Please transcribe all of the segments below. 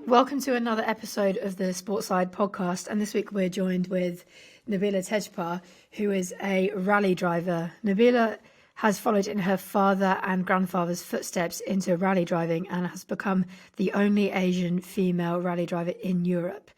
Welcome to another episode of the Sportside podcast, and this week we're joined with Nabila Tejpar, who is a rally driver. Nabila has followed in her father and grandfather's footsteps into rally driving and has become the only Asian female rally driver in Europe.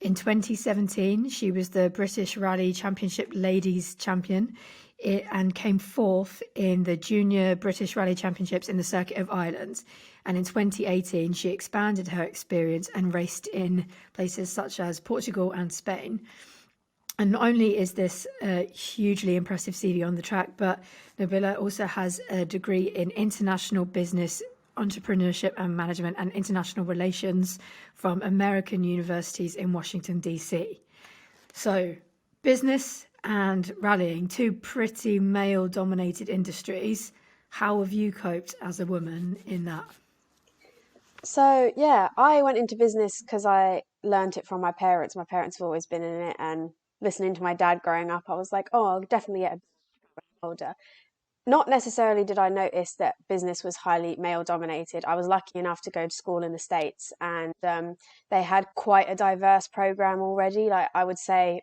In 2017, she was the British Rally Championship Ladies Champion and came fourth in the Junior British Rally Championships in the Circuit of Ireland. And in 2018, she expanded her experience and raced in places such as Portugal and Spain. And not only is this a hugely impressive CV on the track, but Nabila also has a degree in international business, entrepreneurship and management and international relations from American universities in Washington, D.C. So business and rallying, two pretty male-dominated industries. How have you coped as a woman in that? So yeah, I went into business because I learned it from my parents. My parents have always been in it, and listening to my dad growing up, I was like, oh, I'll definitely get a older. Not necessarily did I notice that business was highly male dominated. I was lucky enough to go to school in the States, and they had quite a diverse program already. Like I would say,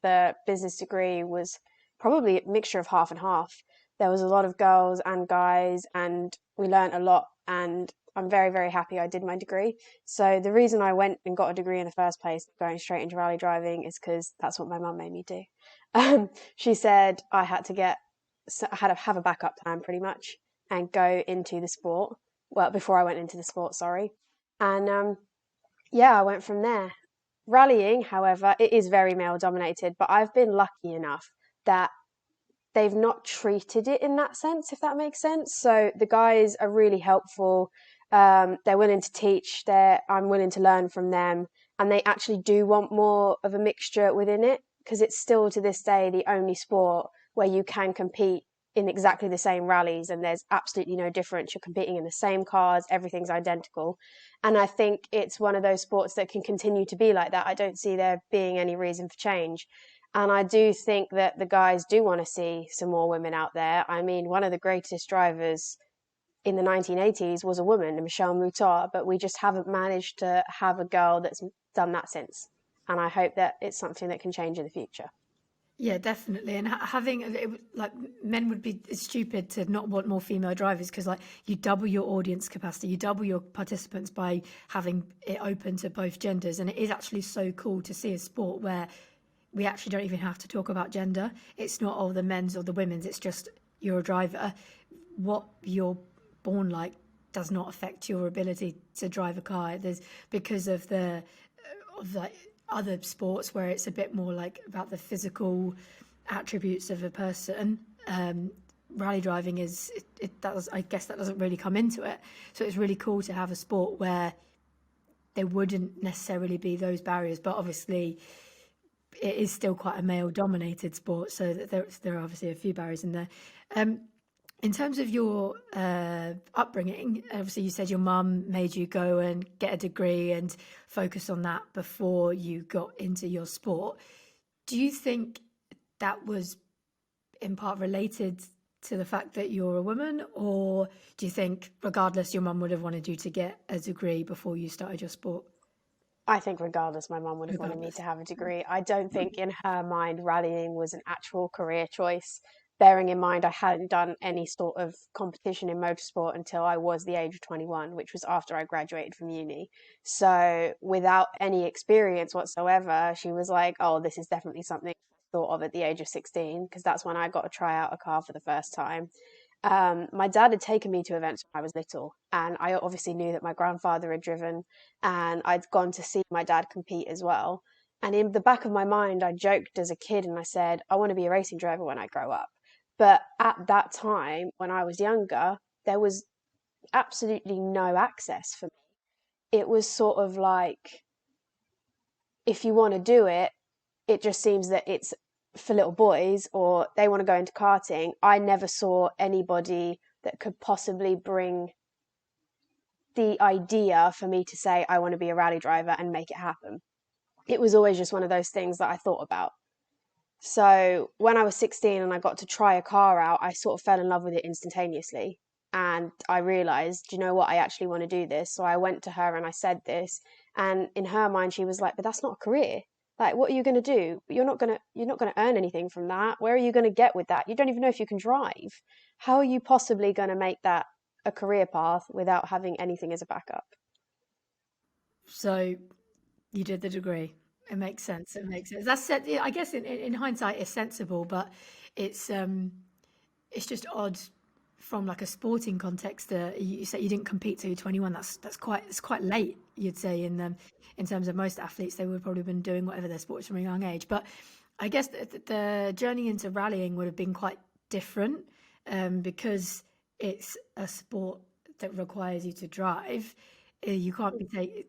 the business degree was probably a mixture of half and half. There was a lot of girls and guys, and we learned a lot. And I'm very, very happy I did my degree. So the reason I went and got a degree in the first place, going straight into rally driving, is because that's what my mum made me do. She said I had to have a backup plan pretty much and go into the sport. Well, before I went into the sport, sorry. And yeah, I went from there. Rallying, however, it is very male dominated, but I've been lucky enough that they've not treated it in that sense, if that makes sense. So the guys are really helpful. They're willing to teach. I'm willing to learn from them, and they actually do want more of a mixture within it because it's still to this day the only sport where you can compete in exactly the same rallies and there's absolutely no difference. You're competing in the same cars, everything's identical. And I think it's one of those sports that can continue to be like that. I don't see there being any reason for change. And I do think that the guys do want to see some more women out there. I mean, one of the greatest drivers in the 1980s was a woman, Michelle Mouton, but we just haven't managed to have a girl that's done that since. And I hope that it's something that can change in the future. Yeah, definitely. And having like men would be stupid to not want more female drivers because like you double your audience capacity, you double your participants by having it open to both genders. And it is actually so cool to see a sport where we actually don't even have to talk about gender. It's not all the men's or the women's. It's just you're a driver. What you're born like does not affect your ability to drive a car. There's because of like other sports where it's a bit more like about the physical attributes of a person. Rally driving I guess that doesn't really come into it. So it's really cool to have a sport where there wouldn't necessarily be those barriers, but obviously it is still quite a male dominated sport, so that there are obviously a few barriers in there. In terms of your upbringing, obviously you said your mum made you go and get a degree and focus on that before you got into your sport. Do you think that was in part related to the fact that you're a woman, or do you think regardless your mum would have wanted you to get a degree before you started your sport? I think regardless, my mum would have wanted me to have a degree. I don't think in her mind rallying was an actual career choice. Bearing in mind, I hadn't done any sort of competition in motorsport until I was the age of 21, which was after I graduated from uni. So, without any experience whatsoever, she was like, oh, this is definitely something I thought of at the age of 16, because that's when I got to try out a car for the first time. My dad had taken me to events when I was little, and I obviously knew that my grandfather had driven, and I'd gone to see my dad compete as well. And in the back of my mind, I joked as a kid and I said, I want to be a racing driver when I grow up. But at that time, when I was younger, there was absolutely no access for me. It was sort of like, if you want to do it, it just seems that it's for little boys or they want to go into karting. I never saw anybody that could possibly bring the idea for me to say, I want to be a rally driver and make it happen. It was always just one of those things that I thought about. So when I was 16 and I got to try a car out, I sort of fell in love with it instantaneously. And I realized, do you know what, I actually want to do this. So I went to her and I said this, and in her mind she was like, but that's not a career. Like, what are you going to do? You're not going to earn anything from that. Where are you going to get with that? You don't even know if you can drive. How are you possibly going to make that a career path without having anything as a backup? So you did the degree. It makes sense. It makes sense. That's said. I guess in hindsight, it's sensible, but it's um, it's just odd from like a sporting context. You say you didn't compete till you're 21. It's quite late. You'd say in terms of most athletes, they would have probably been doing whatever their sports from a young age. But I guess the journey into rallying would have been quite different because it's a sport that requires you to drive. You can't be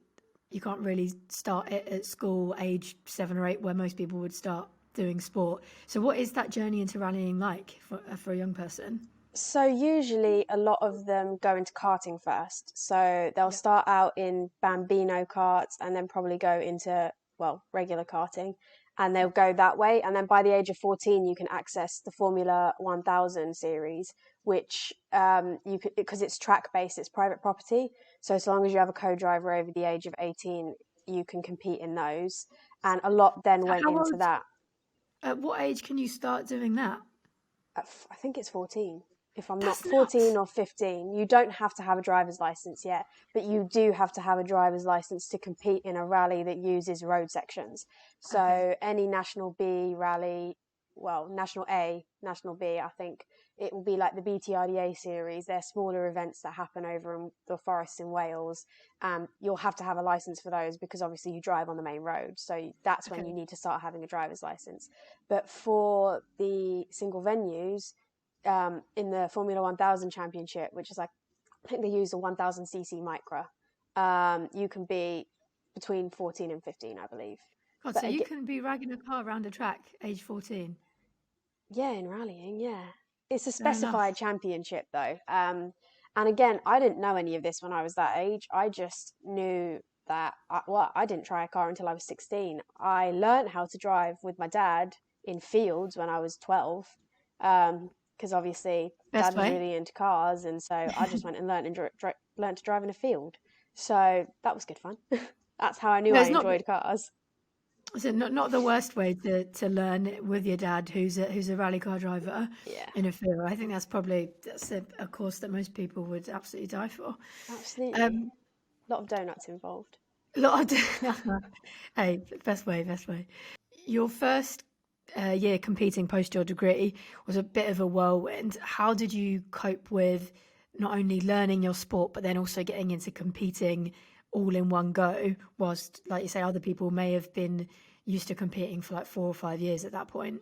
you can't really start it at school age 7 or 8 where most people would start doing sport. So what is that journey into rallying like for a young person? So usually a lot of them go into karting first. So they'll Yeah. start out in Bambino karts and then probably go into, well, regular karting, and they'll go that way. And then by the age of 14, you can access the Formula 1000 series, which you could, because it's track based, it's private property. So as long as you have a co-driver over the age of 18, you can compete in those. And a lot then So went how into old, that. at what age can you start doing that? I think it's 14, if I'm not That's 14 nuts. or 15. You don't have to have a driver's license yet, but you do have to have a driver's license to compete in a rally that uses road sections. Okay. So any National B rally, well, National A, National B, I think it will be like the BTRDA series. They're smaller events that happen over in the forests in Wales. You'll have to have a license for those because obviously you drive on the main road. So that's when you Okay. need to start having a driver's license. But for the single venues, in the Formula 1000 Championship, which is like, I think they use a 1000cc Micra, you can be between 14 and 15, I believe. God, so But you again, can be ragging a car around a track age 14. yeah, in rallying, yeah. It's a Fair enough. specified championship though. And again, I didn't know any of this when I was that age. I just knew that, I didn't try a car until I was 16. I learned how to drive with my dad in fields when I was 12. Because obviously dad Best was way. really into cars. And so I just went and learned to drive in a field. So that was good fun. That's how I knew No, I it's not. enjoyed cars. So not the worst way to learn with your dad, who's a rally car driver Yeah, in a field. I think that's a course that most people would absolutely die for. absolutely. Um, A lot of donuts involved. lot of, hey, best way, best way. Your first year competing post your degree was a bit of a whirlwind. How did you cope with not only learning your sport, but then also getting into competing all in one go? Whilst, like you say, other people may have been used to competing for like 4 or 5 years at that point.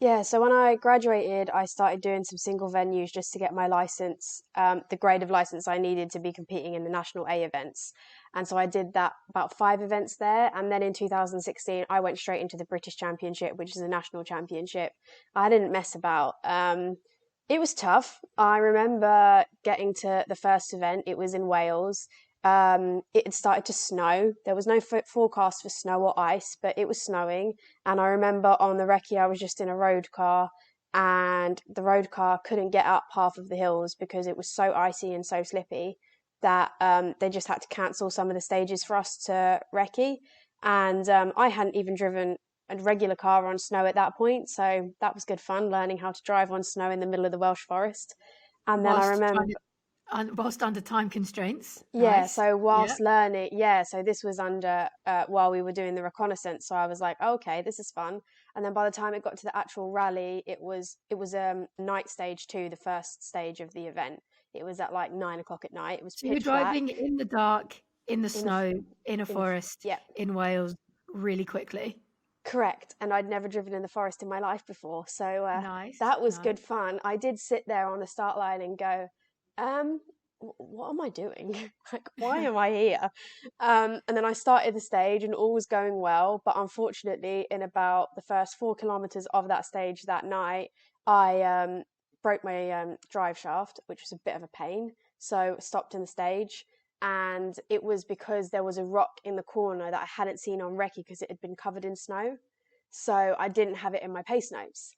Yeah, so when I graduated, I started doing some single venues just to get my license, the grade of license I needed to be competing in the National A events. And so I did that about 5 events there. And then in 2016, I went straight into the British Championship, which is a national championship. I didn't mess about. It was tough. I remember getting to the first event, it was in Wales. It had started to snow. There was no forecast for snow or ice, but it was snowing. And I remember on the recce, I was just in a road car, and the road car couldn't get up half of the hills because it was so icy and so slippy that they just had to cancel some of the stages for us to recce. And I hadn't even driven a regular car on snow at that point, so that was good fun learning how to drive on snow in the middle of the Welsh forest. And then I Whilst trying remember, to, whilst under time constraints. yeah, Nice. so Yeah. whilst learning, yeah, so this was under while we were doing the reconnaissance. So I was like, okay, this is fun. And then by the time it got to the actual rally, it was night stage two, the first stage of the event. It was at like 9 o'clock at night. It was So you're pitch black driving in the dark, in the in the snow, in a in the forest yeah, in Wales really quickly. correct. And I'd never driven in the forest in my life before, so Nice, that was nice. good fun. I did sit there on the start line and go, um, what am I doing? Like, why am I here? And then I started the stage and all was going well. But unfortunately, in about the first 4 kilometers of that stage that night, I broke my drive shaft, which was a bit of a pain. So stopped in the stage. And it was because there was a rock in the corner that I hadn't seen on recce because it had been covered in snow. So I didn't have it in my pace notes.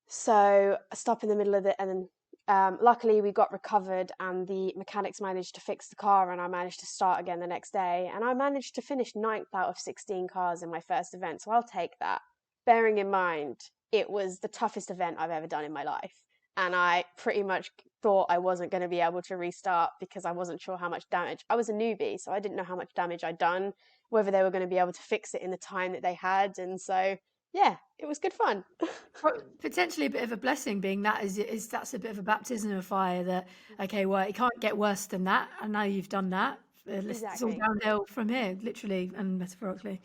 So I stop in the middle of it, and then Luckily, we got recovered and the mechanics managed to fix the car, and I managed to start again the next day. And I managed to finish 9th out of 16 cars in my first event. So I'll take that. Bearing in mind, it was the toughest event I've ever done in my life. And I pretty much thought I wasn't going to be able to restart because I wasn't sure how much damage. I was a newbie, so I didn't know how much damage I'd done, whether they were going to be able to fix it in the time that they had. And so, yeah, it was good fun. Potentially a bit of a blessing, being that's a bit of a baptism of fire. That okay, well, it can't get worse than that, and now you've done that. It's all Exactly. downhill from here, literally and metaphorically.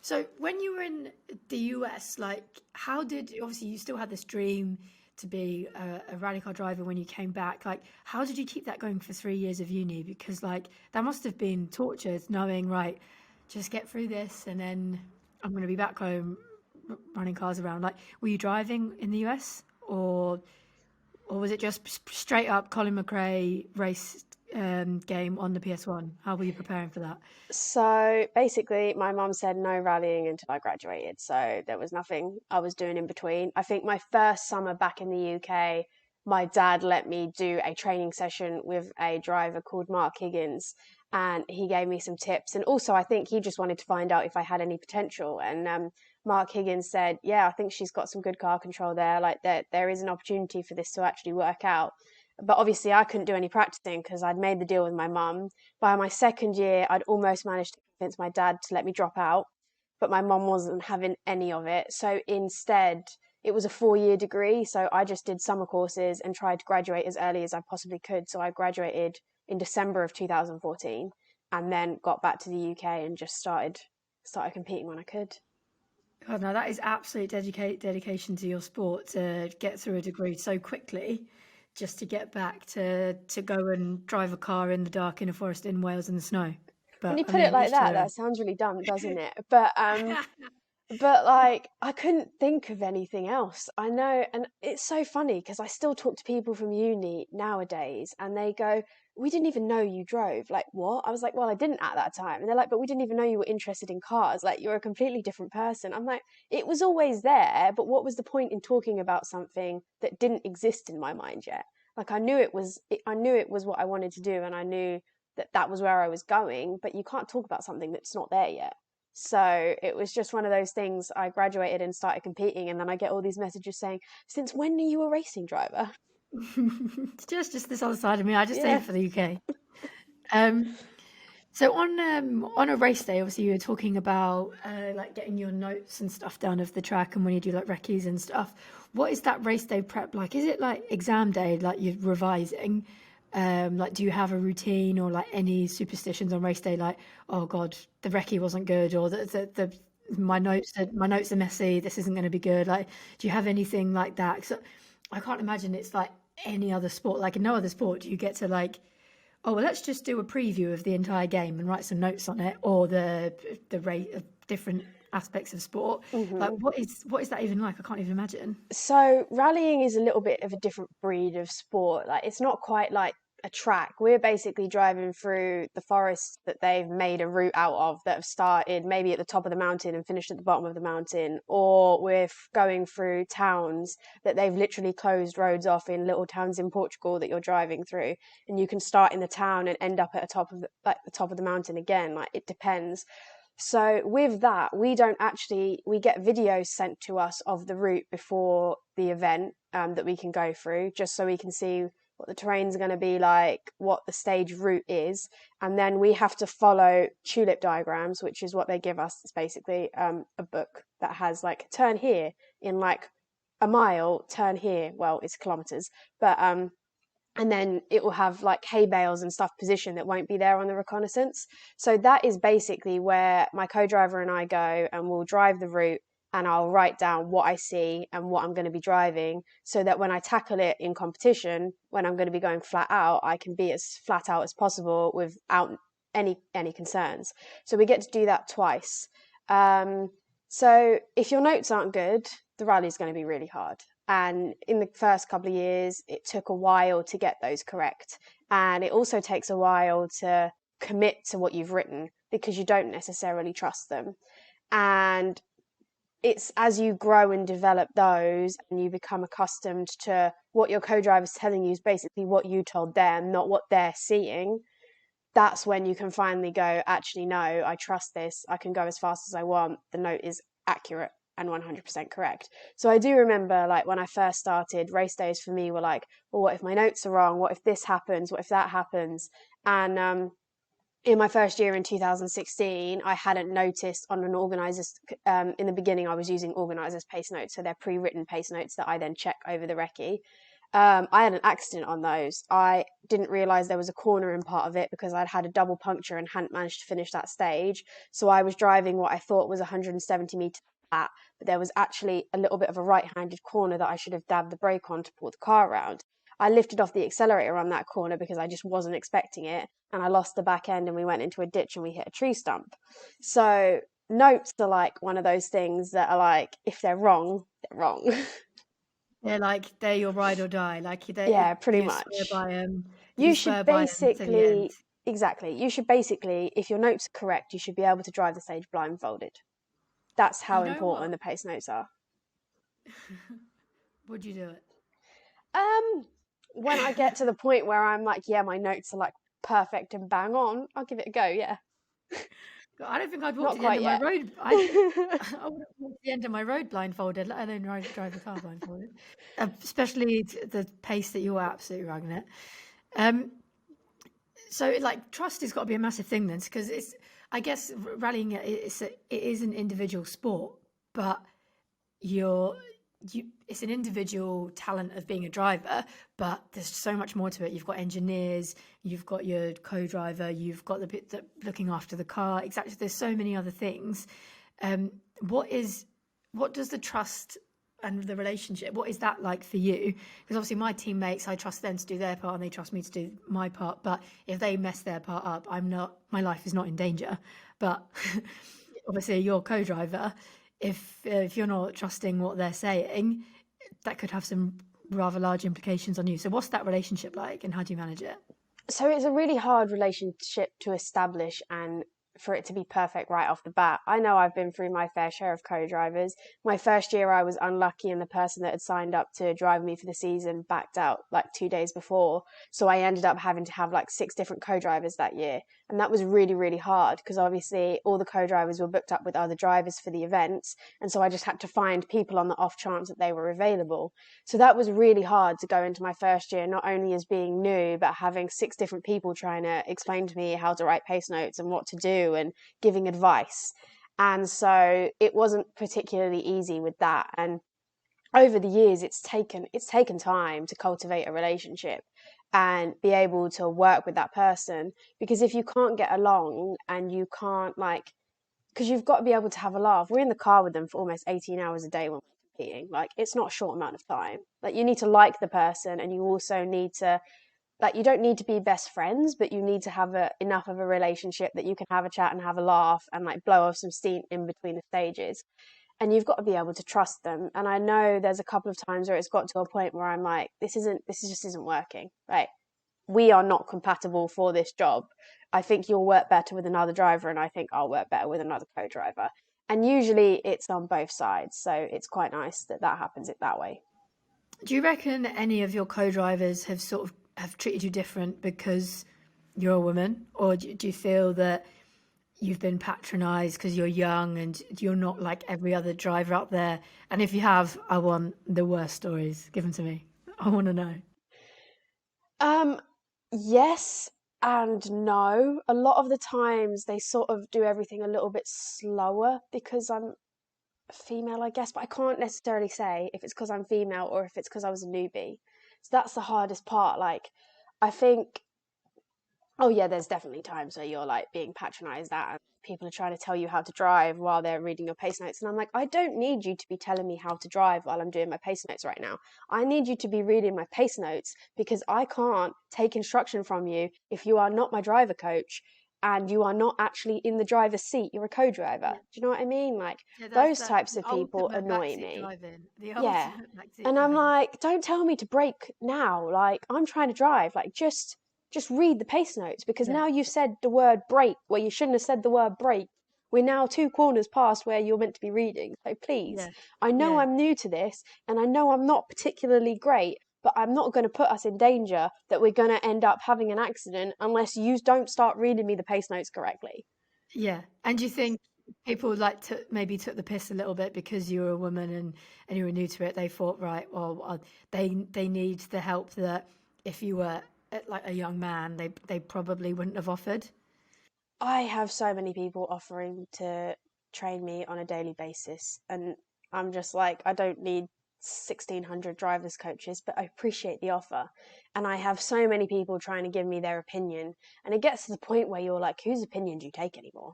So when you were in the US, like, how did obviously you still had this dream to be a rally car driver when you came back? Like, how did you keep that going for 3 years of uni? Because like that must have been tortured, knowing right, just get through this, and then I'm going to be back home running cars around. Like, were you driving in the US, or was it just straight up Colin McRae race game on the PS1? How were you preparing for that? So basically, my mum said no rallying until I graduated. So there was nothing I was doing in between. I think my first summer back in the UK, my dad let me do a training session with a driver called Mark Higgins, and he gave me some tips. And also, I think he just wanted to find out if I had any potential. And Mark Higgins said, "Yeah, I think she's got some good car control there. Like there is an opportunity for this to actually work out." But obviously, I couldn't do any practicing because I'd made the deal with my mum. By my second year, I'd almost managed to convince my dad to let me drop out, but my mum wasn't having any of it. So instead, it was a 4 year degree. So I just did summer courses and tried to graduate as early as I possibly could. So I graduated in December of 2014 and then got back to the UK and just started competing when I could. God, now that is absolute dedication to your sport to get through a degree so quickly, just to get back to go and drive a car in the dark in a forest in Wales in the snow. When But you I put it mean, like each to that, their that own. sounds really dumb, doesn't it? But like I couldn't think of anything else. I know, and it's so funny because I still talk to people from uni nowadays and they go, "We didn't even know you drove." Like, what? I was like, "Well, I didn't at that time." And they're like, "But we didn't even know you were interested in cars. Like, you're a completely different person." I'm like, "It was always there, but what was the point in talking about something that didn't exist in my mind yet?" Like I knew it was what I wanted to do and I knew that that was where I was going, but you can't talk about something that's not there yet. So it was just one of those things. I graduated and started competing, and then I get all these messages saying, "Since when are you a racing driver?" It's just this other side of me. I just Yeah. aim for the UK. Um, so on a race day, obviously you were talking about like getting your notes and stuff down of the track, and when you do like recce's and stuff. What is that race day prep like? Is it like exam day, like you're revising? Like, do you have a routine or like any superstitions on race day? Like, oh God, the recce wasn't good, or my notes are messy. This isn't going to be good. Like, do you have anything like that? So I can't imagine it's like any other sport. Like in no other sport do you get to like, oh well, let's just do a preview of the entire game and write some notes on it, or the rate of different aspects of sport. Like, hmm what is that even like? I can't even imagine. So rallying is a little bit of a different breed of sport. Like it's not quite like a track. We're basically driving through the forest that they've made a route out of that have started maybe at the top of the mountain and finished at the bottom of the mountain, or we're going through towns that they've literally closed roads off in little towns in Portugal that you're driving through, and you can start in the town and end up at the top of the mountain again. Like it depends. So with that, we get videos sent to us of the route before the event that we can go through, just so we can see what the terrain's going to be like, what the stage route is, and then we have to follow tulip diagrams, which is what they give us. It's basically a book that has like turn here in like a mile, turn here. Well, it's kilometers, but and then it will have like hay bales and stuff positioned that won't be there on the reconnaissance. So that is basically where my co-driver and I go and we'll drive the route and I'll write down what I see and what I'm going to be driving so that when I tackle it in competition, when I'm going to be going flat out, I can be as flat out as possible without any concerns. So we get to do that twice. Um, so if your notes aren't good, the rally is going to be really hard. And in the first couple of years, it took a while to get those correct. And it also takes a while to commit to what you've written because you don't necessarily trust them. And it's as you grow and develop those and you become accustomed to what your co-driver's telling you is basically what you told them, not what they're seeing, that's when you can finally go, actually, no, I trust this. I can go as fast as I want. The note is accurate and 100% correct. So I do remember, like, when I first started, race days for me were like, well, what if my notes are wrong? What if this happens? What if that happens? And in my first year in 2016, I hadn't noticed on an organiser's, in the beginning, I was using organisers' pace notes. So they're pre-written pace notes that I then check over the recce. I had an accident on those. I didn't realise there was a corner in part of it because I'd had a double puncture and hadn't managed to finish that stage. So I was driving what I thought was 170 metres flat, but there was actually a little bit of a right-handed corner that I should have dabbed the brake on to pull the car around. I lifted off the accelerator on that corner because I just wasn't expecting it, and I lost the back end and we went into a ditch and we hit a tree stump. So notes are like one of those things that are like, if they're wrong, they're wrong. They're like, they're your ride or die. Like Yeah, pretty you swear much. by them. You You should swear by them to the end. basically, exactly, you should basically, if your notes are correct, you should be able to drive the stage blindfolded. That's how You know important what? the pace notes are. Would you do it? When I get to the point where I'm like, yeah, my notes are like perfect and bang on, I'll give it a go, yeah. I don't think I'd walk Not to the end quite of my yet. road. I wouldn't walk to the end of my road blindfolded, let alone drive a car blindfolded. Especially the pace that you're absolutely rugging it. So like trust has got to be a massive thing then, because it's, I guess rallying it is an individual sport, but it's an individual talent of being a driver, but there's so much more to it. You've got engineers, you've got your co-driver, you've got the bit that looking after the car. Exactly. There's so many other things. What does the trust and the relationship, what is that like for you? Because obviously my teammates, I trust them to do their part and they trust me to do my part. But if they mess their part up, my life is not in danger. But obviously your co-driver, if you're not trusting what they're saying, that could have some rather large implications on you. So what's that relationship like and how do you manage it? So it's a really hard relationship to establish and for it to be perfect right off the bat. I know I've been through my fair share of co-drivers. My first year I was unlucky and the person that had signed up to drive me for the season backed out like 2 days before. So I ended up having to have like 6 different co-drivers that year. And that was really, really hard because obviously all the co-drivers were booked up with other drivers for the events. And so I just had to find people on the off chance that they were available. So that was really hard to go into my first year, not only as being new, but having 6 different people trying to explain to me how to write pace notes and what to do and giving advice. And so it wasn't particularly easy with that. And over the years, it's taken time to cultivate a relationship and be able to work with that person. Because if you can't get along and you can't because you've got to be able to have a laugh. We're in the car with them for almost 18 hours a day when we're competing. Like, it's not a short amount of time. Like, you need to like the person and you also need to, like, you don't need to be best friends, but you need to have enough of a relationship that you can have a chat and have a laugh and like blow off some steam in between the stages. And you've got to be able to trust them. And I know there's a couple of times where it's got to a point where I'm like, this just isn't working. Right? We are not compatible for this job. I think you'll work better with another driver, and I think I'll work better with another co-driver. And usually it's on both sides, so it's quite nice that happens it that way. Do you reckon any of your co-drivers have treated you different because you're a woman, or do you feel that you've been patronised because you're young and you're not like every other driver out there? And if you have, I want the worst stories given to me. I want to know. Yes and no. A lot of the times they sort of do everything a little bit slower because I'm female, I guess, but I can't necessarily say if it's because I'm female or if it's because I was a newbie. So that's the hardest part. Like, I think, oh yeah, there's definitely times where you're like being patronized at and people are trying to tell you how to drive while they're reading your pace notes. And I'm like, I don't need you to be telling me how to drive while I'm doing my pace notes right now. I need you to be reading my pace notes because I can't take instruction from you if you are not my driver coach and you are not actually in the driver's seat. You're a co-driver. Yeah. Do you know what I mean? Like, Yeah, those that's types the of people ultimate annoy backseat me. driving. The Yeah. ultimate backseat And I'm driving. like, don't tell me to brake now. Like, I'm trying to drive. Like, just read the pace notes because Yeah. now you've said the word brake where you shouldn't have said the word brake. We're now 2 corners past where you're meant to be reading. So please, Yeah. I know Yeah. I'm new to this and I know I'm not particularly great, but I'm not going to put us in danger that we're going to end up having an accident unless you don't start reading me the pace notes correctly. Yeah. And do you think people like to maybe took the piss a little bit because you were a woman and you were new to it? They thought, right, well, they need the help that if you were like a young man, they probably wouldn't have offered. I have so many people offering to train me on a daily basis, and I'm just like, I don't need 1,600 drivers coaches, but I appreciate the offer. And I have so many people trying to give me their opinion, and it gets to the point where you're like, whose opinion do you take anymore?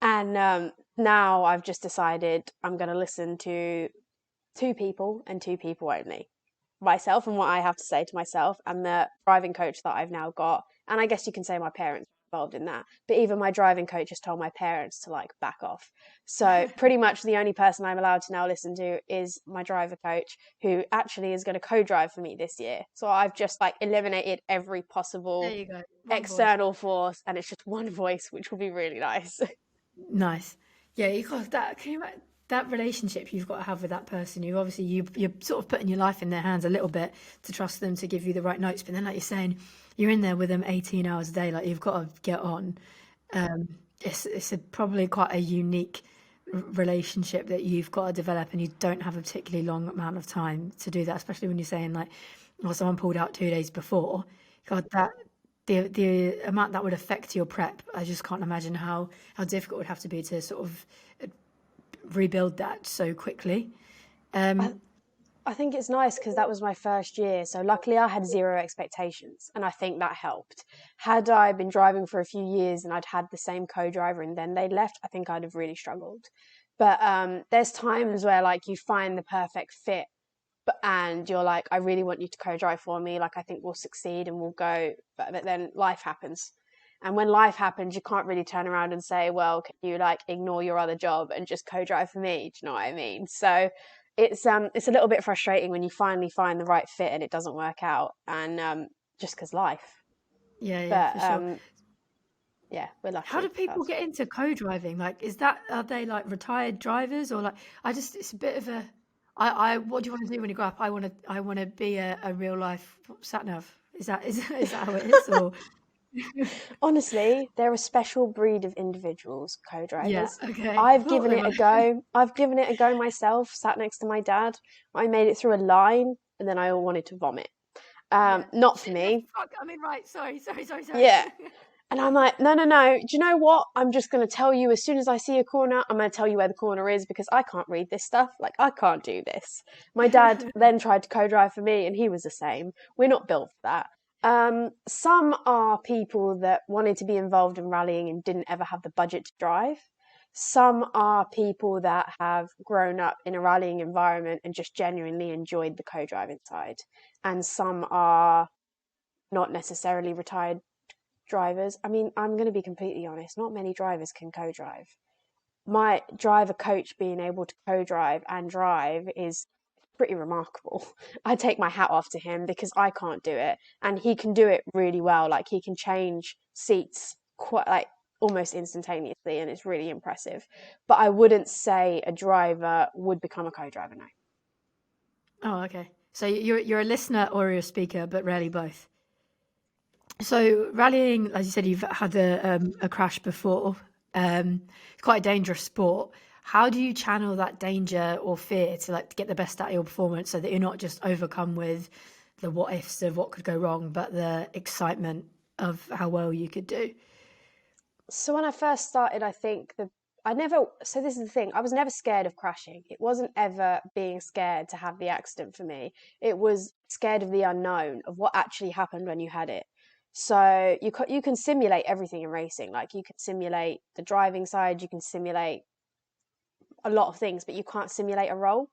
And now I've just decided I'm going to listen to two people and two people only, myself and what I have to say to myself, and the driving coach that I've now got. And I guess you can say my parents are involved in that, but even my driving coach has told my parents to like back off. So pretty much the only person I'm allowed to now listen to is my driver coach, who actually is going to co-drive for me this year. So I've just like eliminated every There possible you go. One voice. external force, and it's just one voice, which will be really nice. Nice. Yeah, you got that. Can you imagine that relationship you've got to have with that person? You obviously you're sort of putting your life in their hands a little bit to trust them to give you the right notes. But then, like you're saying, you're in there with them 18 hours a day. Like you've got to get on. It's probably quite a unique relationship that you've got to develop, and you don't have a particularly long amount of time to do that. Especially when you're saying like, well, someone pulled out 2 days before. God, that the amount that would affect your prep, I just can't imagine how difficult it would have to be to sort of rebuild that so quickly. I, I think it's nice because that was my first year. So luckily I had zero expectations, and I think that helped. Had I been driving for a few years and I'd had the same co-driver and then they left, I think I'd have really struggled. But there's times where like you find the perfect fit, and you're like, I really want you to co-drive for me. Like I think we'll succeed and we'll go. But then life happens. And when life happens, you can't really turn around and say, well, can you like ignore your other job and just co-drive for me? Do you know what I mean? So it's a little bit frustrating when you finally find the right fit and it doesn't work out, and just because life. Yeah, yeah, But for sure. yeah, we're How do lucky. people get into co-driving? Like, are they like retired drivers or like, it's a bit of a, what do you want to do when you grow up? I want to be a real life sat nav. Is that how it is? Or Honestly, they're a special breed of individuals, yeah, co-drivers. okay. I I've thought given they it were. a go. I've given it a go myself, sat next to my dad. I made it through a line and then I all wanted to vomit. Yeah. Not for Shit, no, me. fuck. I mean, right. Sorry. Yeah. And I'm like, no, no, no. Do you know what? I'm just going to tell you as soon as I see a corner, I'm going to tell you where the corner is because I can't read this stuff. Like, I can't do this. My dad then tried to co-drive for me and he was the same. We're not built for that. Some are people that wanted to be involved in rallying and didn't ever have the budget to drive. Some are people that have grown up in a rallying environment and just genuinely enjoyed the co-driving side. And some are not necessarily retired drivers. I mean, I'm going to be completely honest, not many drivers can co-drive. My driver coach being able to co-drive and drive is pretty remarkable. I take my hat off to him because I can't do it, and he can do it really well. Like he can change seats quite like almost instantaneously, and it's really impressive. But I wouldn't say a driver would become a co-driver now. Oh, okay. So you're a listener or you're a speaker, but rarely both. So rallying, as you said, you've had a crash before. It's quite a dangerous sport. How do you channel that danger or fear to like to get the best out of your performance so that you're not just overcome with the what ifs of what could go wrong, but the excitement of how well you could do? So when I first started, I think I never, so this is the thing, I was never scared of crashing. It wasn't ever being scared to have the accident for me. It was scared of the unknown, of what actually happened when you had it. So you can simulate everything in racing. Like you can simulate the driving side, you can simulate a lot of things, but you can't simulate a role.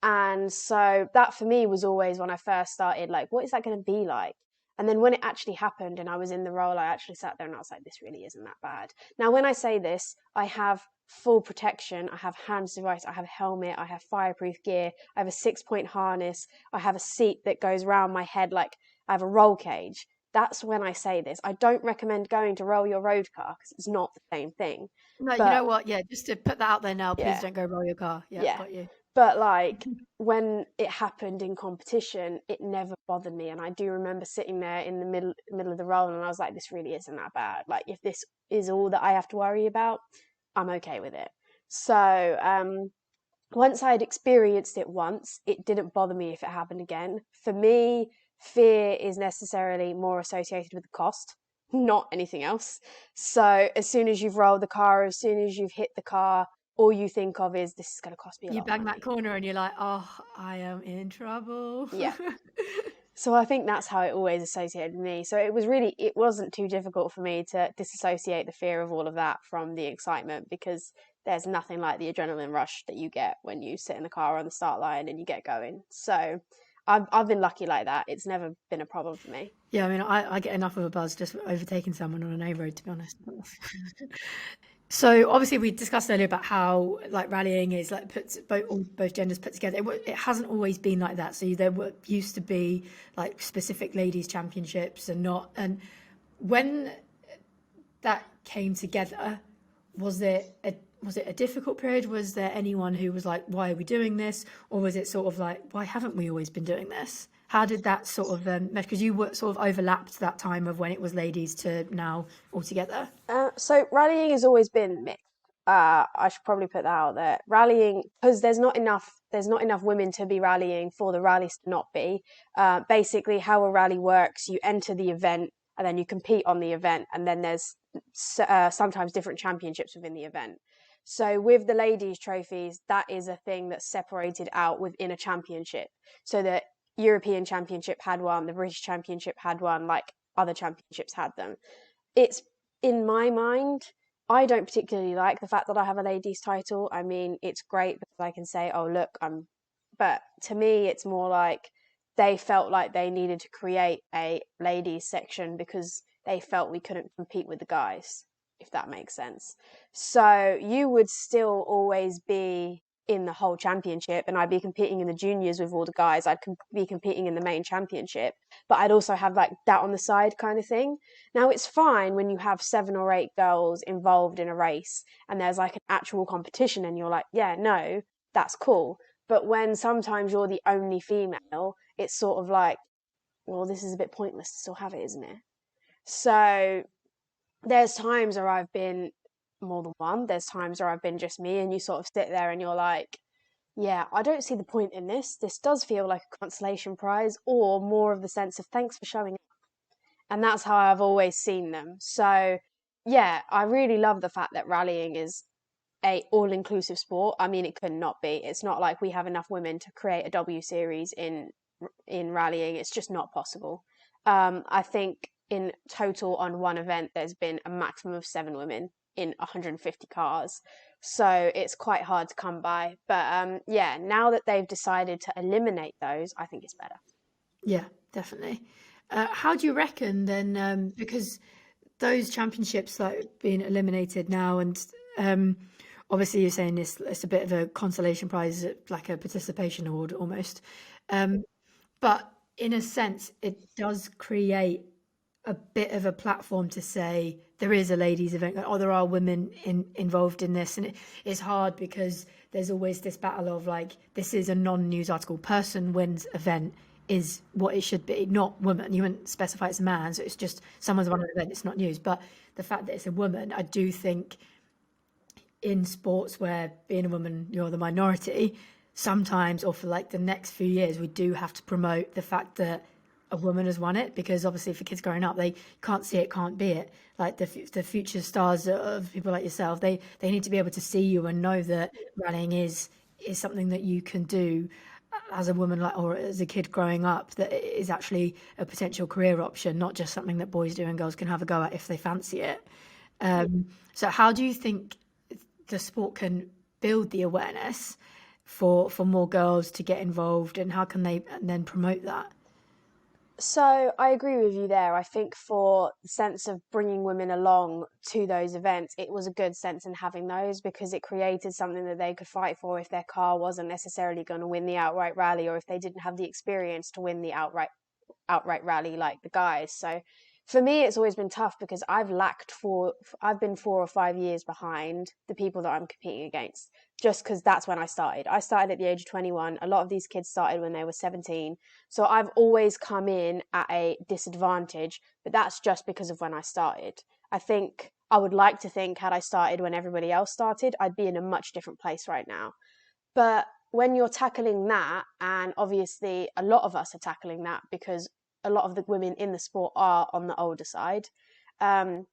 And so that for me was always when I first started, like, what is that going to be like? And then when it actually happened and I was in the role, I actually sat there and I was like, this really isn't that bad. Now, when I say this, I have full protection. I have hands device, I have a helmet, I have fireproof gear, I have a 6-point harness, I have a seat that goes around my head, like I have a roll cage. That's when I say this. I don't recommend going to roll your road car because it's not the same thing. No, you But know what? Yeah, just to put that out there now, please yeah, don't go roll your car. Yeah, yeah. got you. But like when it happened in competition, it never bothered me. And I do remember sitting there in the middle of the roll, and I was like, this really isn't that bad. Like if this is all that I have to worry about, I'm okay with it. So once I had experienced it once, it didn't bother me if it happened again. For me, fear is necessarily more associated with the cost, not anything else. So as soon as you've rolled the car, as soon as you've hit the car, all you think of is this is going to cost me a You lot of bang money. that corner and you're like, oh, I am in trouble. Yeah. So I think that's how it always associated with me. So it wasn't too difficult for me to disassociate the fear of all of that from the excitement, because there's nothing like the adrenaline rush that you get when you sit in the car on the start line and you get going. So I've been lucky like that. It's never been a problem for me. Yeah, I mean, I get enough of a buzz just overtaking someone on an A road, to be honest. So obviously we discussed earlier about how like rallying is like puts both genders put together. It hasn't always been like that. So there used to be like specific ladies championships and not. And when that came together, was it a difficult period? Was there anyone who was like, why are we doing this? Or was it sort of like, why haven't we always been doing this? How did that sort of mesh? Because you were sort of overlapped that time of when it was ladies to now altogether. So rallying has always been mixed. I should probably put that out there. Rallying, because there's not enough women to be rallying for the rallies to not be. Basically, how a rally works: you enter the event, and then you compete on the event, and then there's sometimes different championships within the event. So with the ladies' trophies, that is a thing that's separated out within a championship. So the European Championship had one, the British Championship had one, like other championships had them. It's in my mind, I don't particularly like the fact that I have a ladies title. I mean, it's great because I can say, "Oh, look, I'm," but to me, it's more like they felt like they needed to create a ladies section because they felt we couldn't compete with the guys, if that makes sense. So you would still always be in the whole championship, and I'd be competing in the juniors with all the guys. I'd be competing in the main championship, but I'd also have like that on the side kind of thing. Now, it's fine when you have 7 or 8 girls involved in a race and there's like an actual competition and you're like, yeah, no, that's cool. But when sometimes you're the only female, it's sort of like, well, this is a bit pointless to still have it, isn't it? So there's times where I've been more than one, there's times where I've been just me, and you sort of sit there and you're like, yeah, I don't see the point in this. This does feel like a consolation prize, or more of the sense of thanks for showing up. And that's how I've always seen them. So, yeah, I really love the fact that rallying is a all-inclusive sport. I mean, it could not be. It's not like we have enough women to create a W series in rallying. It's just not possible. I think in total on one event, there's been a maximum of 7 women in 150 cars. So it's quite hard to come by. But yeah, now that they've decided to eliminate those, I think it's better. Yeah, definitely. How do you reckon then? Because those championships like being eliminated now, and obviously you're saying it's a bit of a consolation prize, like a participation award almost. But in a sense, it does create a bit of a platform to say there is a ladies event, or there are women involved in this, and it's hard because there's always this battle of like, this is a non-news article, person wins event is what it should be, not woman. You wouldn't specify it's a man, so it's just someone's won an event, it's not news. But the fact that it's a woman, I do think in sports where being a woman, you're the minority, sometimes, or for like the next few years, we do have to promote the fact that a woman has won it, because obviously for kids growing up, they can't see it, can't be it. Like the future stars of people like yourself, they need to be able to see you and know that rallying is something that you can do as a woman, like, or as a kid growing up, that it is actually a potential career option, not just something that boys do and girls can have a go at if they fancy it. So how do you think the sport can build the awareness for more girls to get involved, and how can they then promote that? So I agree with you there. I think for the sense of bringing women along to those events, it was a good sense in having those, because it created something that they could fight for if their car wasn't necessarily going to win the outright rally, or if they didn't have the experience to win the outright rally like the guys. So For me, it's always been tough because I've been 4 or 5 years behind the people that I'm competing against, just because that's when I started. I started at the age of 21. A lot of these kids started when they were 17. So I've always come in at a disadvantage, but that's just because of when I started. I think I would like to think had I started when everybody else started, I'd be in a much different place right now. But when you're tackling that, and obviously a lot of us are tackling that because a lot of the women in the sport are on the older side. Um,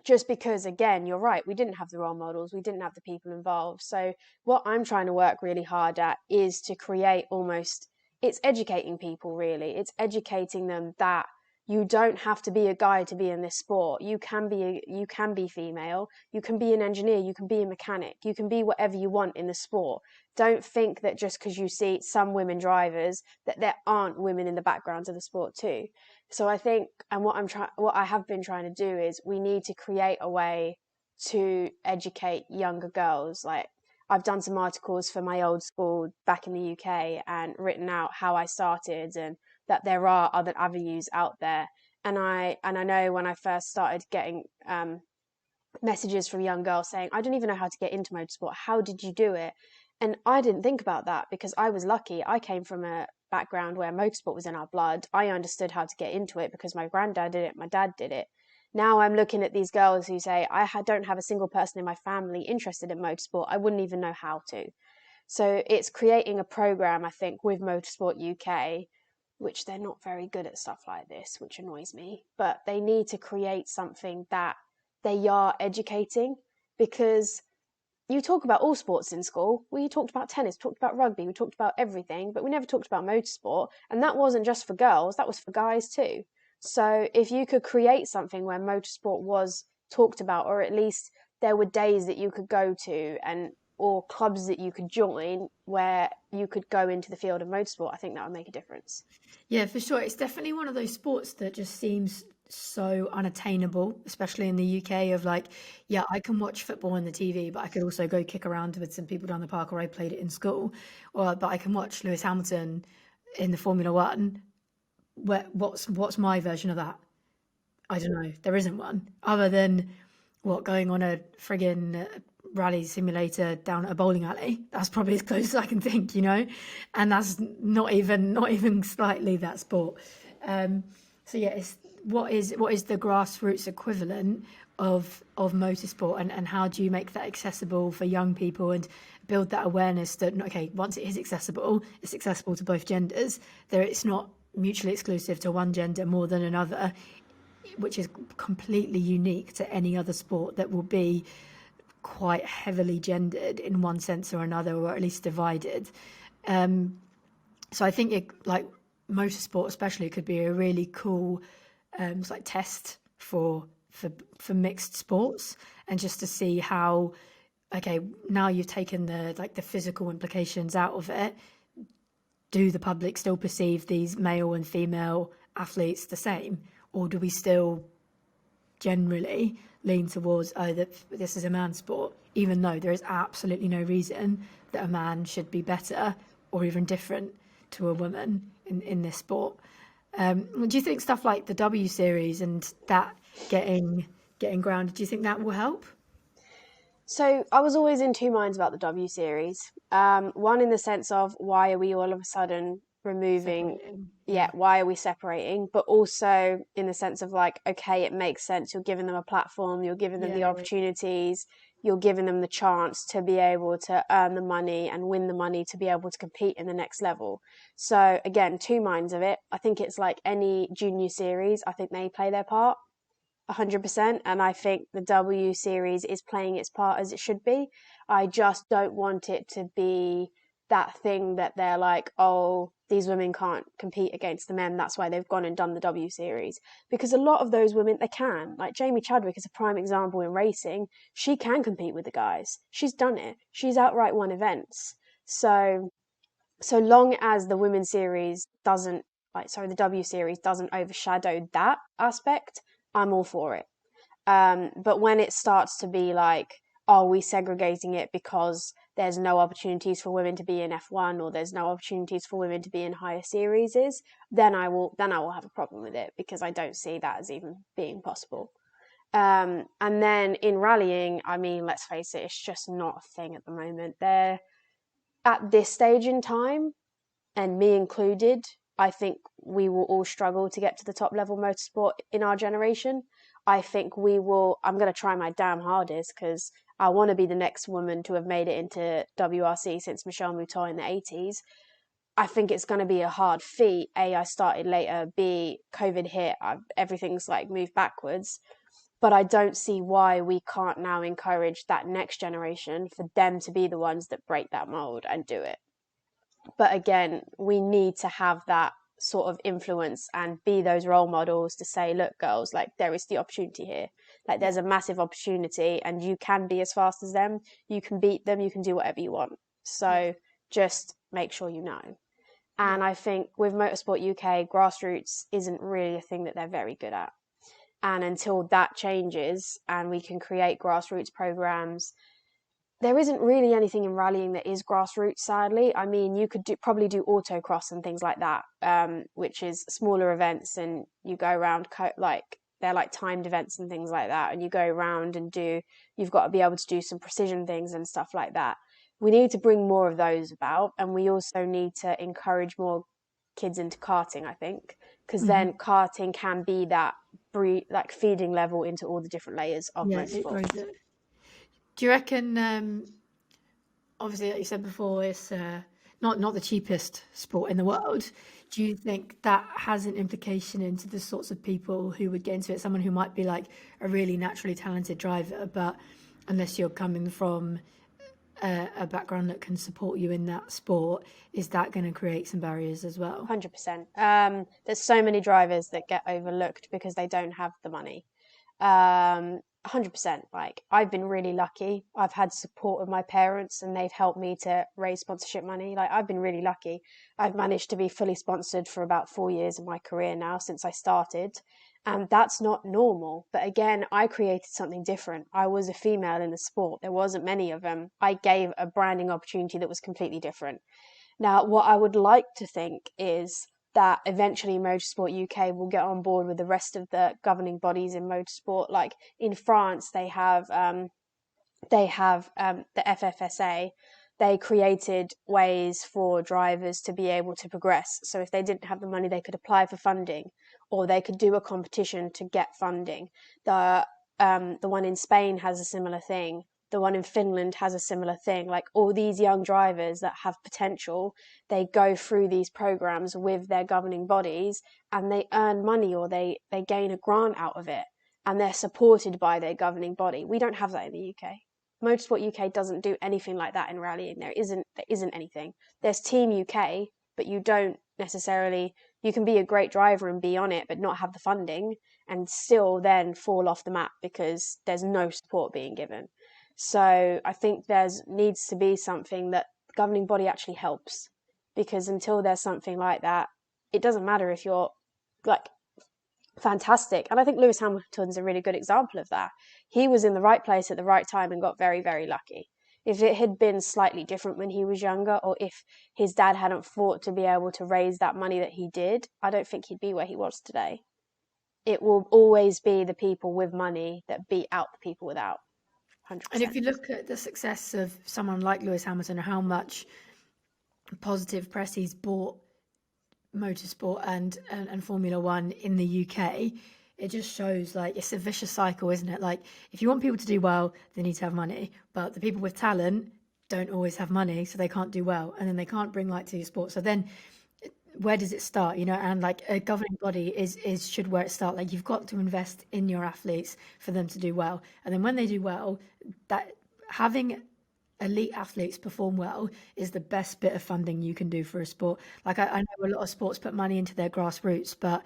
just because, again, you're right, we didn't have the role models, we didn't have the people involved. So what I'm trying to work really hard at is to create almost, it's educating people really. It's educating them that you don't have to be a guy to be in this sport. You can be female, you can be an engineer, you can be a mechanic, you can be whatever you want in the sport. Don't think that just because you see some women drivers that there aren't women in the backgrounds of the sport too. So I think, and what I have been trying to do is we need to create a way to educate younger girls. Like, I've done some articles for my old school back in the UK and written out how I started and that there are other avenues out there. And I know when I first started getting messages from young girls saying, I don't even know how to get into motorsport. How did you do it? And I didn't think about that because I was lucky. I came from a background where motorsport was in our blood. I understood how to get into it because my granddad did it, my dad did it. Now I'm looking at these girls who say, don't have a single person in my family interested in motorsport. I wouldn't even know how to. So it's creating a program, I think, with Motorsport UK, which they're not very good at stuff like this, which annoys me. But they need to create something that they are educating, because you talk about all sports in school. We talked about tennis, talked about rugby, we talked about everything, but we never talked about motorsport. And that wasn't just for girls, that was for guys too. So if you could create something where motorsport was talked about, or at least there were days that you could go to or clubs that you could join where you could go into the field of motorsport, I think that would make a difference. Yeah, for sure. It's definitely one of those sports that just seems so unattainable, especially in the UK, of like, yeah, I can watch football on the TV, but I could also go kick around with some people down the park, or I played it in school, but I can watch Lewis Hamilton in the Formula One. What's my version of that? I don't know. There isn't one other than going on a friggin' rally simulator down at a bowling alley. That's probably as close as I can think, and that's not even slightly that sport. So yeah, it's what is the grassroots equivalent of motorsport, and how do you make that accessible for young people and build that awareness that, okay, once it is accessible, it's accessible to both genders. It's not mutually exclusive to one gender more than another, which is completely unique to any other sport that will be quite heavily gendered in one sense or another, or at least divided. So I think like motorsport especially could be a really cool like test for mixed sports, and just to see how, okay, now you've taken the physical implications out of it, do the public still perceive these male and female athletes the same, or do we still generally lean towards, that this is a man's sport, even though there is absolutely no reason that a man should be better or even different to a woman in this sport. Do you think stuff like the W Series and that getting grounded, do you think that will help? So I was always in two minds about the W Series. One in the sense of, why are we all of a sudden removing? Why are we separating? But also in the sense of like, okay, it makes sense. You're giving them a platform. You're giving them the opportunities. You're giving them the chance to be able to earn the money and win the money to be able to compete in the next level. So again, two minds of it. I think it's like any junior series. I think they play their part 100%, and I think the W Series is playing its part as it should be. I just don't want it to be that thing that they're like, oh, these women can't compete against the men, that's why they've gone and done the W Series. Because a lot of those women, they can. Like Jamie Chadwick is a prime example in racing. She can compete with the guys. She's done it. She's outright won events. So long as the women's series the W Series doesn't overshadow that aspect, I'm all for it. But when it starts to be like, are we segregating it because there's no opportunities for women to be in F1, or there's no opportunities for women to be in higher series, then I will have a problem with it, because I don't see that as even being possible. And then in rallying, I mean, let's face it, it's just not a thing at the moment. They're at this stage in time, and me included, I think we will all struggle to get to the top level motorsport in our generation. I think I'm going to try my damn hardest, because I want to be the next woman to have made it into WRC since Michelle Mouton in the 80s. I think it's going to be a hard feat. A, I started later. B, COVID hit. Everything's like moved backwards. But I don't see why we can't now encourage that next generation for them to be the ones that break that mold and do it. But again, we need to have that sort of influence and be those role models to say, look, girls, like, there is the opportunity here. Like, there's a massive opportunity, and you can be as fast as them. You can beat them. You can do whatever you want. So just make sure you know. And I think with Motorsport UK, grassroots isn't really a thing that they're very good at. And until that changes and we can create grassroots programs, there isn't really anything in rallying that is grassroots, sadly. I mean, you could probably do autocross and things like that, which is smaller events, and you go around, they're like timed events and things like that, and you go around and you've got to be able to do some precision things and stuff like that. We need to bring more of those about, and we also need to encourage more kids into karting, I think, because then karting can be that feeding level into all the different layers of motorsport. Do you reckon, obviously, like you said before, it's not the cheapest sport in the world. Do you think that has an implication into the sorts of people who would get into it? Someone who might be like a really naturally talented driver, but unless you're coming from a background that can support you in that sport, is that going to create some barriers as well? 100%. There's so many drivers that get overlooked because they don't have the money. 100%. Like, I've been really lucky. I've had support of my parents, and they've helped me to raise sponsorship money. Like, I've been really lucky. I've managed to be fully sponsored for about 4 years of my career now since I started. And that's not normal. But again, I created something different. I was a female in the sport. There wasn't many of them. I gave a branding opportunity that was completely different. Now, what I would like to think is that eventually Motorsport UK will get on board with the rest of the governing bodies in motorsport. Like in France, they have the FFSA. They created ways for drivers to be able to progress. So if they didn't have the money, they could apply for funding, or they could do a competition to get funding. The one in Spain has a similar thing. The one in Finland has a similar thing. Like, all these young drivers that have potential, they go through these programs with their governing bodies, and they earn money, or they gain a grant out of it, and they're supported by their governing body. We don't have that in the UK. Motorsport UK doesn't do anything like that in rallying. There isn't anything. There's Team UK, but you don't necessarily, you can be a great driver and be on it, but not have the funding, and still then fall off the map because there's no support being given. So I think needs to be something that the governing body actually helps, because until there's something like that, it doesn't matter if you're like fantastic. And I think Lewis Hamilton's a really good example of that. He was in the right place at the right time and got very, very lucky. If it had been slightly different when he was younger, or if his dad hadn't fought to be able to raise that money that he did, I don't think he'd be where he was today. It will always be the people with money that beat out the people without. 100%. And if you look at the success of someone like Lewis Hamilton, and how much positive press he's brought motorsport and Formula One in the UK, it just shows, like, it's a vicious cycle, isn't it? Like, if you want people to do well, they need to have money, but the people with talent don't always have money, so they can't do well, and then they can't bring light to your sport. So then where does it start, you know? And like, a governing body should where it start. Like, you've got to invest in your athletes for them to do well, and then when they do well, that having elite athletes perform well is the best bit of funding you can do for a sport. Like, I know a lot of sports put money into their grassroots, but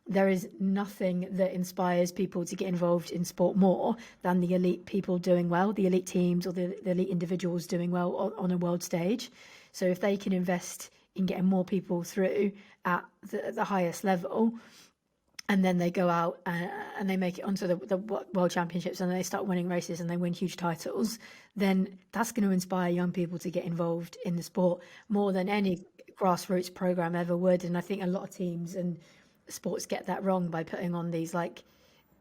there is nothing that inspires people to get involved in sport more than the elite people doing well, the elite teams, or the elite individuals doing well on a world stage. So if they can invest in getting more people through at the highest level, and then they go out and they make it onto the world championships and they start winning races and they win huge titles, then that's going to inspire young people to get involved in the sport more than any grassroots program ever would. And I think a lot of teams and sports get that wrong by putting on these like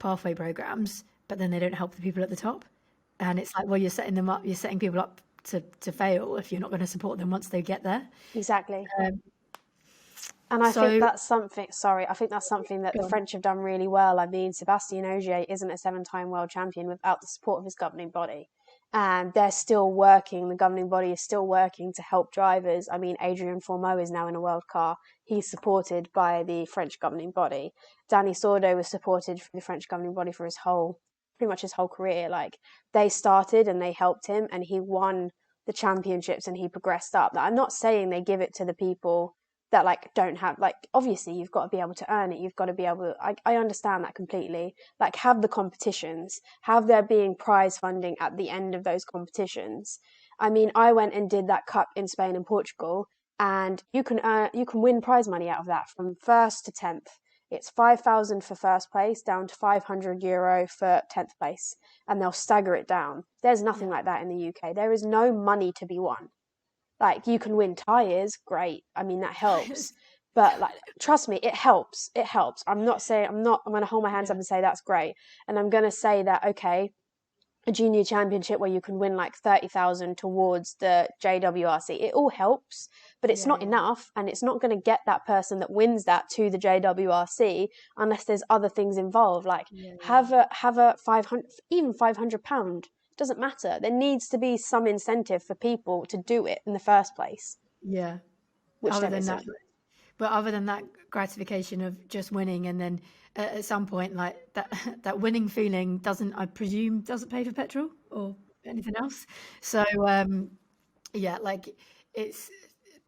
pathway programs, but then they don't help the people at the top. And it's like, well, you're setting them up, you're setting people up to fail if you're not going to support them once they get there. Exactly. Um, And I so think that's something, sorry, I think that's something that the French have done really well. I mean, Sébastien Ogier isn't a 7-time world champion without the support of his governing body. And they're still working, the governing body is still working to help drivers. I mean, Adrien Fourmeau is now in a world car. He's supported by the French governing body. Danny Sordo was supported from the French governing body for pretty much his whole career. Like, they started and they helped him and he won the championships and he progressed up. I'm not saying they give it to the people that like don't have, like, obviously you've got to be able to earn it, you've got to be able to, I understand that completely, like have the competitions, have there being prize funding at the end of those competitions. I mean, I went and did that cup in Spain and Portugal and you can win prize money out of that from 1st to 10th. It's 5,000 for first place down to €500 for 10th place, and they'll stagger it down. There's nothing like that in the UK. There is no money to be won. Like, you can win tyres, great. I mean, that helps. But like, trust me, it helps. It helps. I'm going to hold my hands up and say that's great. And I'm going to say that, okay, a junior championship where you can win like 30,000 towards the JWRC, it all helps, but it's not enough. And it's not going to get that person that wins that to the JWRC unless there's other things involved. Like have a 500, even £500. Doesn't matter. There needs to be some incentive for people to do it in the first place. Yeah. Which Other there than isn't. that, but other than that gratification of just winning, and then at some point, like that winning feeling I presume, doesn't pay for petrol or anything else. So yeah, like it's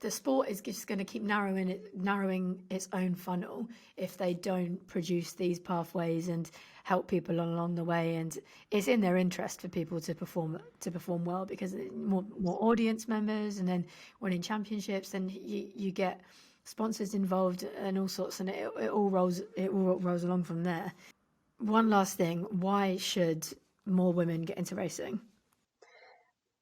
the sport is just going to keep narrowing its own funnel if they don't produce these pathways and help people along the way. And it's in their interest for people to perform well, because more audience members, and then winning championships, and you get sponsors involved and all sorts, and it all rolls along from there. One last thing: why should more women get into racing?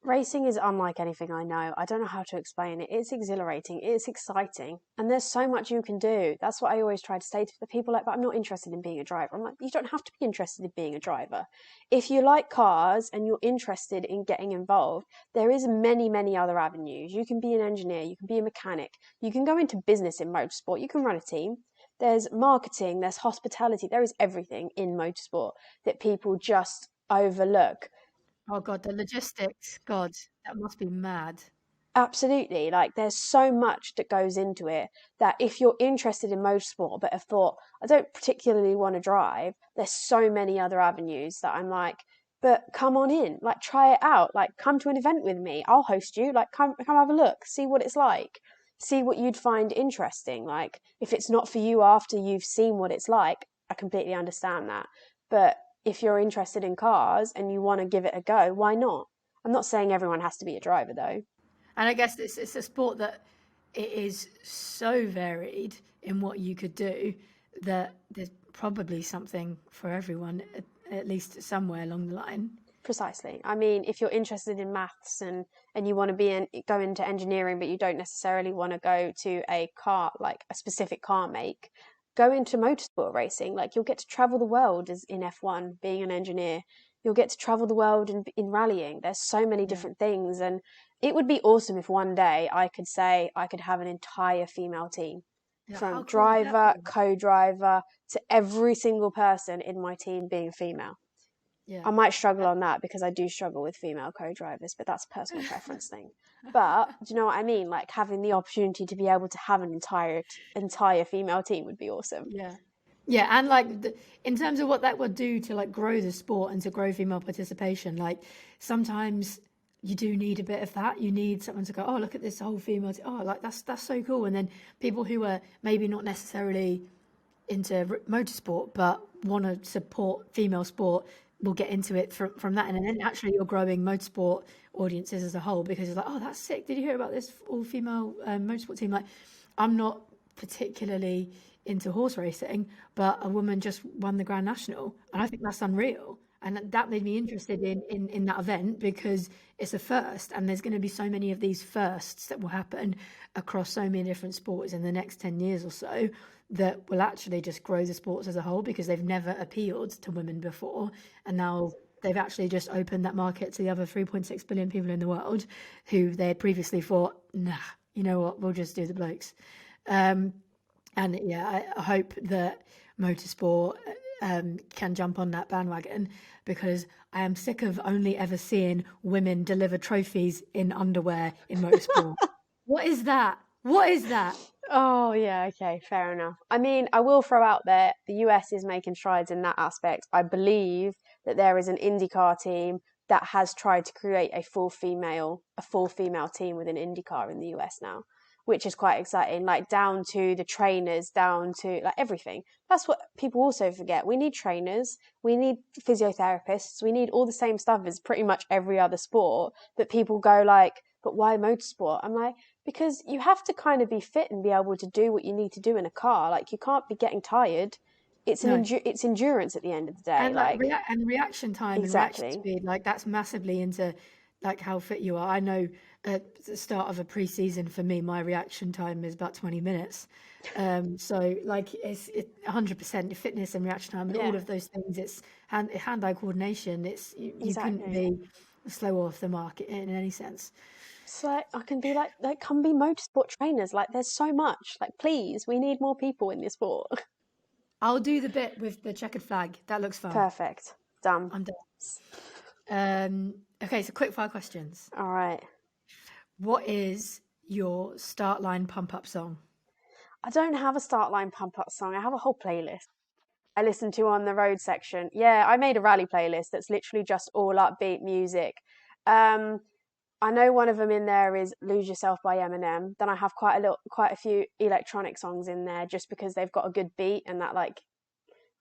Racing is unlike anything I know. I don't know how to explain it. It's exhilarating. It's exciting. And there's so much you can do. That's what I always try to say to the people, like, but I'm not interested in being a driver. I'm like, you don't have to be interested in being a driver. If you like cars and you're interested in getting involved, there is many, many other avenues. You can be an engineer. You can be a mechanic. You can go into business in motorsport. You can run a team. There's marketing. There's hospitality. There is everything in motorsport that people just overlook. Oh God, the logistics. God, that must be mad. Absolutely. Like, there's so much that goes into it that if you're interested in motorsport but have thought, I don't particularly want to drive, there's so many other avenues that I'm like, but come on in, like, try it out, like, come to an event with me, I'll host you, like, come have a look, see what it's like, see what you'd find interesting. Like, if it's not for you after you've seen what it's like, I completely understand that. But if you're interested in cars and you want to give it a go, why not? I'm not saying everyone has to be a driver though. And I guess it's a sport that it is so varied in what you could do that there's probably something for everyone, at least somewhere along the line. Precisely. I mean, if you're interested in maths and you want to go into engineering, but you don't necessarily want to go to a car, like a specific car make, go into motorsport racing. Like, you'll get to travel the world as in F1 being an engineer. You'll get to travel the world in rallying. There's so many different things, and it would be awesome if one day I could say I could have an entire female team, Yeah, from how cool would that driver, be? co-driver, to every single person in my team being female. Yeah. I might struggle on that because I do struggle with female co-drivers, but that's a personal preference thing. But do you know what I mean? Like, having the opportunity to be able to have an entire female team would be awesome. Yeah. Yeah, and like in terms of what that would do to like grow the sport and to grow female participation, like sometimes you do need a bit of that. You need someone to go, oh, look at this whole female. Oh, like that's so cool. And then people who are maybe not necessarily into motorsport but want to support female sport will get into it from that, and then actually you're growing motorsport audiences as a whole, because it's like, oh, that's sick. Did you hear about this all female motorsport team? Like, I'm not particularly into horse racing, but a woman just won the Grand National, and I think that's unreal. And that made me interested in that event because it's a first, and there's going to be so many of these firsts that will happen across so many different sports in the next 10 years or so that will actually just grow the sports as a whole because they've never appealed to women before, and now they've actually just opened that market to the other 3.6 billion people in the world who they had previously thought, nah, you know what, we'll just do the blokes. And yeah, I hope that motorsport can jump on that bandwagon because I am sick of only ever seeing women deliver trophies in underwear in motorsport. What is that? What is that? Oh, yeah, okay, fair enough. I mean, I will throw out there the US is making strides in that aspect. I believe that there is an IndyCar team that has tried to create a full female team within IndyCar in the US now, which is quite exciting. Like down to the trainers, down to like everything. That's what people also forget. We need trainers, we need physiotherapists, we need all the same stuff as pretty much every other sport. But people go like, but why motorsport? I'm like, because you have to kind of be fit and be able to do what you need to do in a car. Like you can't be getting tired. It's No. it's endurance at the end of the day. And like Like reaction time and reaction exactly. speed, like that's massively into like how fit you are. I know at the start of a pre-season for me, my reaction time is about 20 minutes. So like it's 100% fitness and reaction time and all Yeah, of those things. It's hand-eye coordination. It's you couldn't exactly. be slower off the mark in any sense. So like, I can be like, come be motorsport trainers. Like, there's so much. Like, please, we need more people in this sport. I'll do the bit with the checkered flag. That looks fun. Perfect. Done. I'm done. Okay, so quick fire questions. All right. What is your start line pump up song? I don't have a start line pump up song. I have a whole playlist I listen to on the road section. Yeah, I made a rally playlist that's literally just all upbeat music. Um, I know one of them in there is "Lose Yourself" by Eminem. Then I have quite a few electronic songs in there just because they've got a good beat and that like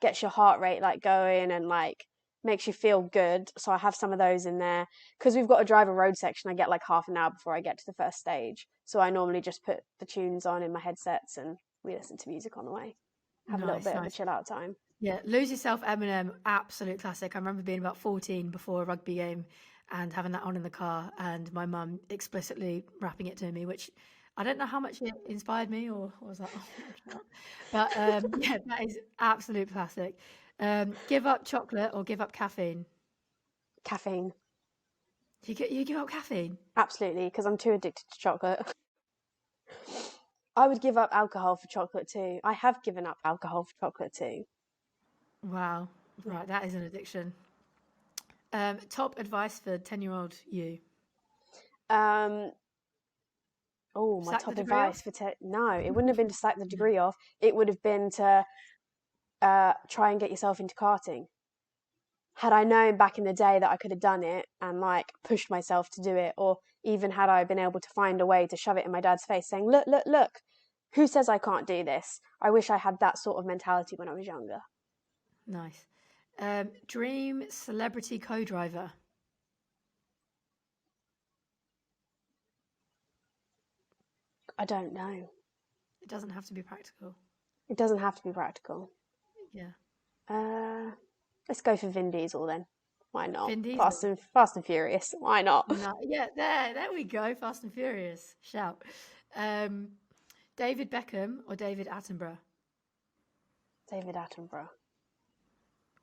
gets your heart rate like going and like makes you feel good. So I have some of those in there because we've got a driver road section. I get like half an hour before I get to the first stage, so I normally just put the tunes on in my headsets and we listen to music on the way. Have a little Nice, bit of a nice. chill out time. Yeah, Lose Yourself, Eminem, absolute classic. I remember being about 14 before a rugby game and having that on in the car and my mum explicitly rapping it to me, which I don't know how much it inspired me or was like, oh, shut up. But yeah, that is absolute classic. Give up chocolate or give up caffeine? Caffeine, You give up caffeine? absolutely, because I'm too addicted to chocolate. I would give up alcohol for chocolate too. I have given up alcohol for chocolate too. Wow. Yeah. Right, that is an addiction. Top advice for 10-year-old you? Um, oh, my Sack the top degree advice off? for no, it wouldn't have been to sack the degree off. It would have been to try and get yourself into karting. Had I known back in the day that I could have done it and like pushed myself to do it, or even had I been able to find a way to shove it in my dad's face saying, look, look, look, who says I can't do this? I wish I had that sort of mentality when I was younger. Nice. Dream celebrity co-driver? I don't know. It doesn't have to be practical. It doesn't have to be practical. Yeah. Uh, let's go for Vin Diesel then. Why not? Vin Diesel? Fast and Furious. Why not? No, yeah, there we go. Fast and Furious. Shout. David Beckham or David Attenborough? David Attenborough.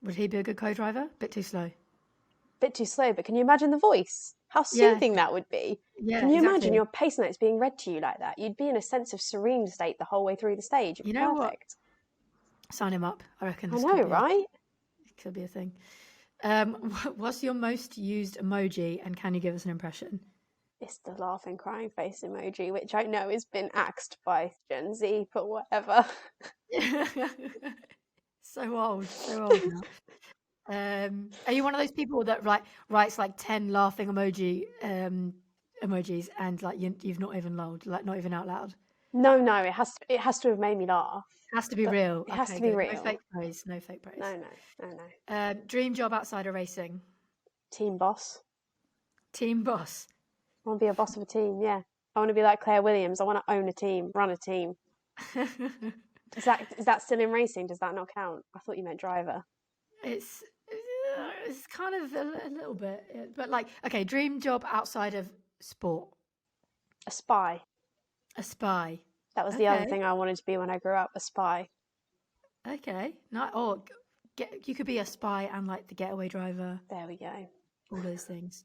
Would he be a good co-driver? Bit too slow. Bit too slow, but can you imagine the voice? How Yeah, soothing that would be. yeah, Can you imagine exactly. your pace notes being read to you like that? You'd be in a sense of serene state the whole way through the stage. It'd You be know what? perfect. Sign him up. I reckon I this know, right? could be a thing. What's your most used emoji, and can you give us an impression? It's the laughing, crying face emoji, which I know has been axed by Gen Z, but whatever. So old now. Are you one of those people that writes like 10 laughing emojis and like you've not even lolled, like not even out loud? No, it has to have made me laugh. Has to be But real. it has Okay, to be good. No real. fake praise. No fake praise. No. Dream job outside of racing. Team boss. Team boss. I want to be a boss of a team, yeah. I want to be like Claire Williams. I want to own a team, run a team. Is that still in racing? Does that not count? I thought you meant driver. It's kind of a little bit, but like, okay, dream job outside of sport. A spy. A spy. That was the other thing I wanted to be when I grew up, a spy. Okay. Not or you could be a spy and like the getaway driver. There we go. All those things.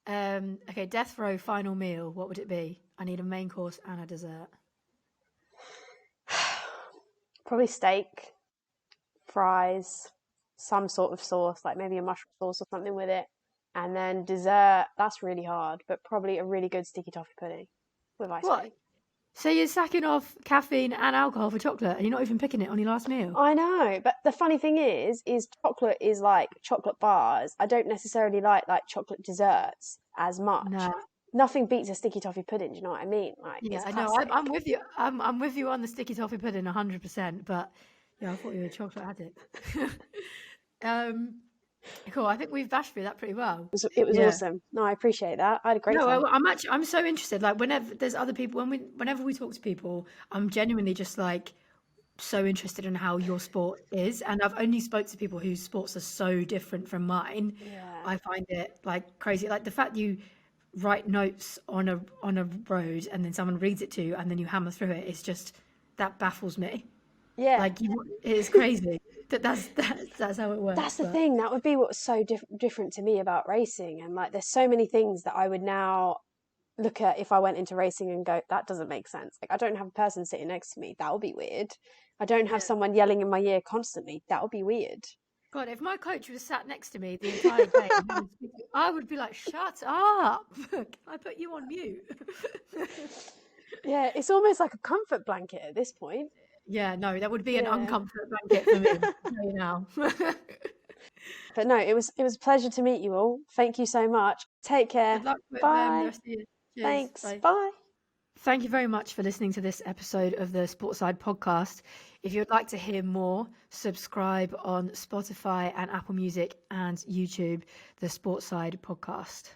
Okay, death row final meal. What would it be? I need a main course and a dessert. Probably steak, fries, some sort of sauce, like maybe a mushroom sauce or something with it. And then dessert, that's really hard, but probably a really good sticky toffee pudding with ice cream. So you're sacking off caffeine and alcohol for chocolate, and you're not even picking it on your last meal? I know, but the funny thing is chocolate is like chocolate bars. I don't necessarily like chocolate desserts as much. No. Nothing beats a sticky toffee pudding. Do you know what I mean? Like, yeah, I know. I'm with you. I'm with you on the sticky toffee pudding 100%. But yeah, I thought you were a chocolate addict. Cool. I think we've bashed through that pretty well. It was awesome. No, I appreciate that. I had a great time. I'm so interested. Like whenever there's other people, whenever we talk to people, I'm genuinely just like so interested in how your sport is. And I've only spoke to people whose sports are so different from mine. Yeah. I find it like crazy. Like the fact you write notes on a road and then someone reads it to you and then you hammer through it. It's just that baffles me. Yeah. Like it is crazy. That's how it works. That's the thing. That would be what's so different to me about racing. And like, there's so many things that I would now look at if I went into racing and go, that doesn't make sense. Like, I don't have a person sitting next to me. That would be weird. I don't have someone yelling in my ear constantly. That would be weird. God, if my coach was sat next to me the entire day, I would be like, shut up. Can I put you on mute? Yeah, it's almost like a comfort blanket at this point. Yeah, no, that would be an uncomfort blanket for me. Now. But no, it was a pleasure to meet you all. Thank you so much. Take care. Good luck with Bye. the rest of you. Cheers. Thanks. Bye. Bye. Thank you very much for listening to this episode of the Sportside podcast. If you'd like to hear more, subscribe on Spotify and Apple Music and YouTube, the Sportside podcast.